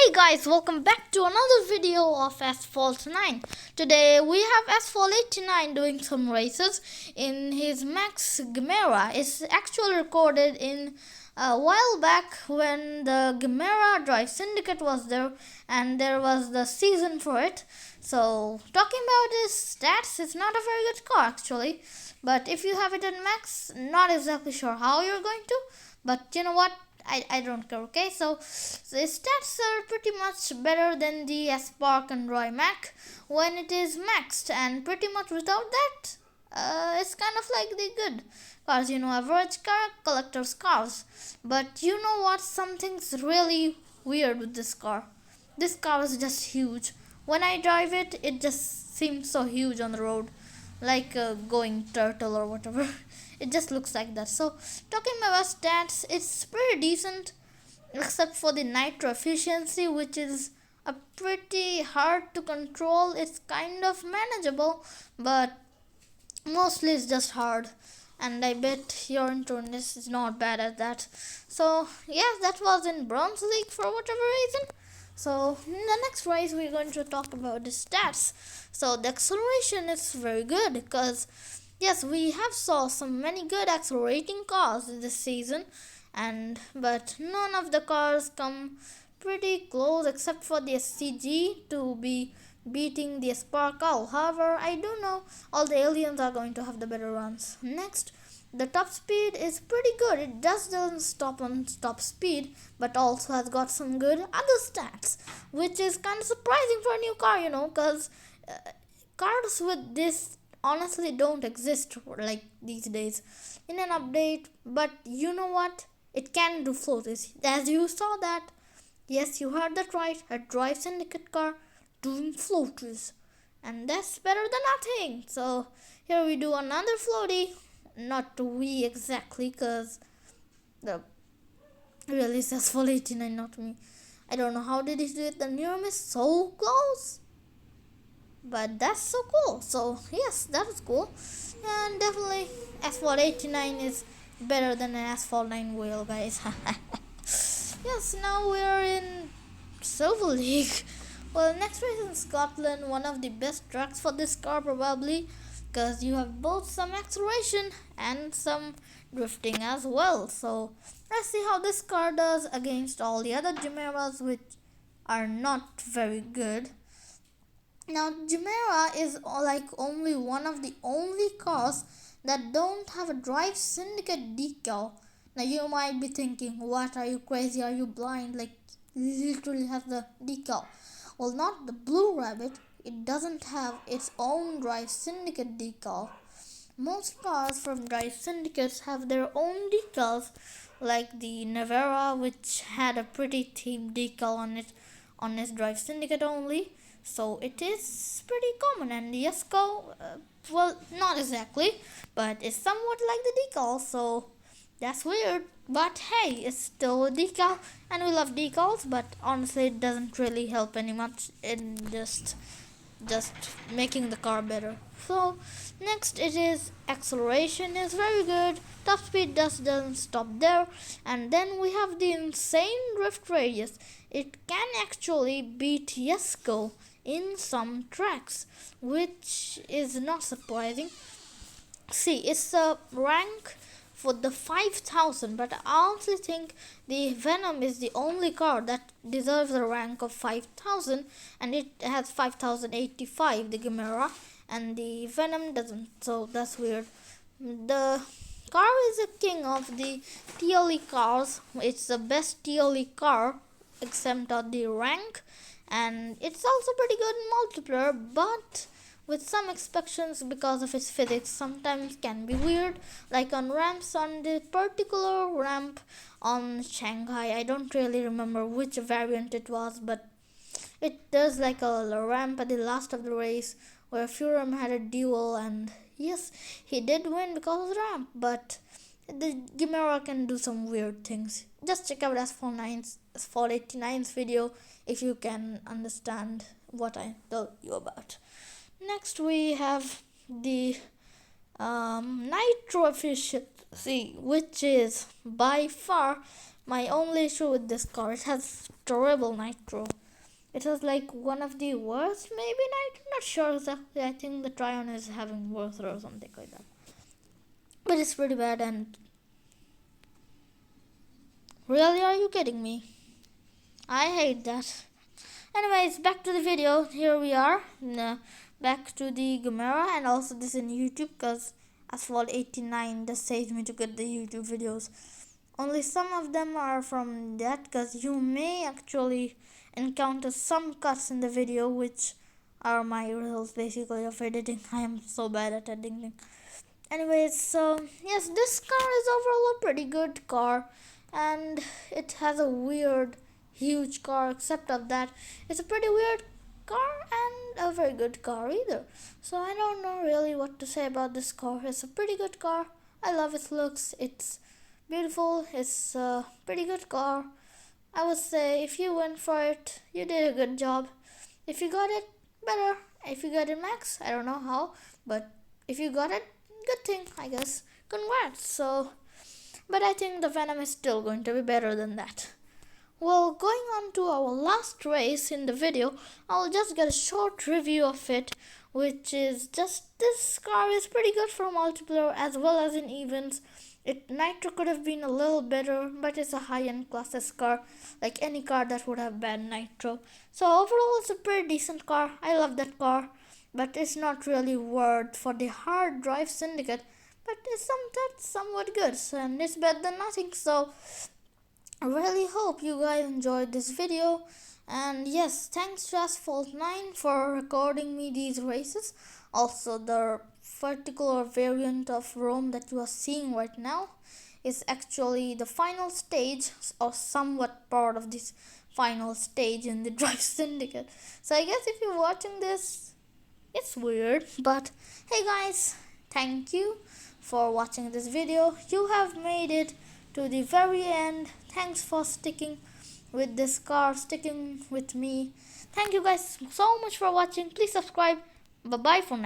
Hey guys, welcome back to another video of Asphalt 9. Today we have Asphalt 89 doing some races in his Max Gemera. It's actually recorded in a while back when the Gemera Drive Syndicate was there and there was the season for it. So talking about his stats, it's not a very good car actually. But if you have it in Max, not exactly sure how you're going to. But you know what? I don't care, okay? So the stats are pretty much better than the Aspark and Rimac when it is maxed, and pretty much without that, it's kind of like the good cars, average car, collector's cars. But you know what? Something's really weird with this car. This car is just huge. When I drive it, it just seems so huge on the road, like a going turtle or whatever. It just looks like that. So talking about stats, it's pretty decent except for the Nitro Efficiency, which is a pretty hard to control. It's kind of manageable, but mostly it's just hard, and I bet your internet is not bad at that. So yes, that was in Bronze League for whatever reason. So in the next race we're going to talk about the stats. So the acceleration is very good because yes, we have saw some many good accelerating cars this season, but none of the cars come pretty close except for the SCG to be beating the Sparkle. However, I do know all the aliens are going to have the better runs. Next, the top speed is pretty good. It just doesn't stop on top speed, but also has got some good other stats, which is kind of surprising for a new car, because cars with this honestly don't exist like these days in an update. But you know what? It can do floaties, as you saw that. Yes, you heard that right. A Drive Syndicate car doing floaties, and that's better than nothing. So here we do another floaty. Not we exactly, because the really says full 89, not me. I don't know how did he do it. The near miss so close, but that's so cool. So yes, that was cool, and definitely Asphalt 89 is better than an Asphalt 9 wheel, guys. Yes, now we're in Silver League. Well, next race in Scotland, one of the best tracks for this car probably, because you have both some acceleration and some drifting as well. So let's see how this car does against all the other Gemeras, which are not very good. Now Gemera is like only one of the only cars that don't have a Drive Syndicate decal. Now you might be thinking, what, are you crazy, are you blind, like literally has the decal. Well, not the Blue Rabbit, it doesn't have its own Drive Syndicate decal. Most cars from Drive Syndicates have their own decals, like the Nevera, which had a pretty themed decal on its Drive Syndicate only. So it is pretty common, and the Esco, well, not exactly, but it's somewhat like the decal, so that's weird. But hey, it's still a decal, and we love decals, but honestly it doesn't really help any much in just making the car better. So next, it is acceleration is very good, top speed just doesn't stop there, and then we have the insane drift radius. It can actually beat Yesco in some tracks, which is not surprising. See, it's a rank for the 5000, but I honestly think the Venom is the only car that deserves a rank of 5000, and it has 5085, the Gemera, and the Venom doesn't, so that's weird. The car is a king of the TLE cars. It's the best TLE car except on the rank, and it's also pretty good in multiplayer, but with some exceptions because of its physics sometimes can be weird, like on ramps. On the particular ramp on Shanghai, I don't really remember which variant it was, but it does like a ramp at the last of the race where Furum had a duel, and yes, he did win because of the ramp, but the Gemera can do some weird things. Just check out Asphalt 89's video if you can understand what I told you about. Next, we have the Nitro Efficiency, which is by far My only issue with this car, it has terrible nitro. It has like one of the worst, maybe nitro, not sure exactly. I think the Tryon is having worse or something like that. But it's pretty bad. And really, are you kidding me? I hate that. Anyways, back to the video. Here we are. Back to the Gemera, and also this in YouTube, because Asphalt89 just saves me to get the YouTube videos. Only some of them are from that, because you may actually encounter some cuts in the video, which are my results basically of editing. I am so bad at editing. Anyways, so yes, this car is overall a pretty good car, and it has a weird huge car. Except of that, it's a pretty weird car and a very good car either. So I don't know really what to say about this car. It's a pretty good car. I love its looks. It's beautiful. It's a pretty good car. I would say if you went for it, you did a good job. If you got it, better. If you got it max, I don't know how, but if you got it, good thing, I guess. Congrats. So, but I think the Venom is still going to be better than that. Well, going on to our last race in the video, I'll just get a short review of it, which is just this car is pretty good for multiplayer as well as in events. Nitro could have been a little better, but it's a high-end Class S car, like any car that would have bad nitro. So overall, it's a pretty decent car. I love that car, but it's not really worth for the hard drive syndicate. But it's somewhat good, and it's better than nothing. So I really hope you guys enjoyed this video, and yes, thanks to Asphalt9 for recording me these races. Also, the particular variant of Rome that you are seeing right now is actually the final stage, or somewhat part of this final stage in the Drive Syndicate. So I guess if you're watching this, it's weird, but hey guys, thank you for watching this video. You have made it to the very end. Thanks for sticking with this car, sticking with me. Thank you guys so much for watching. Please subscribe. Bye bye for now.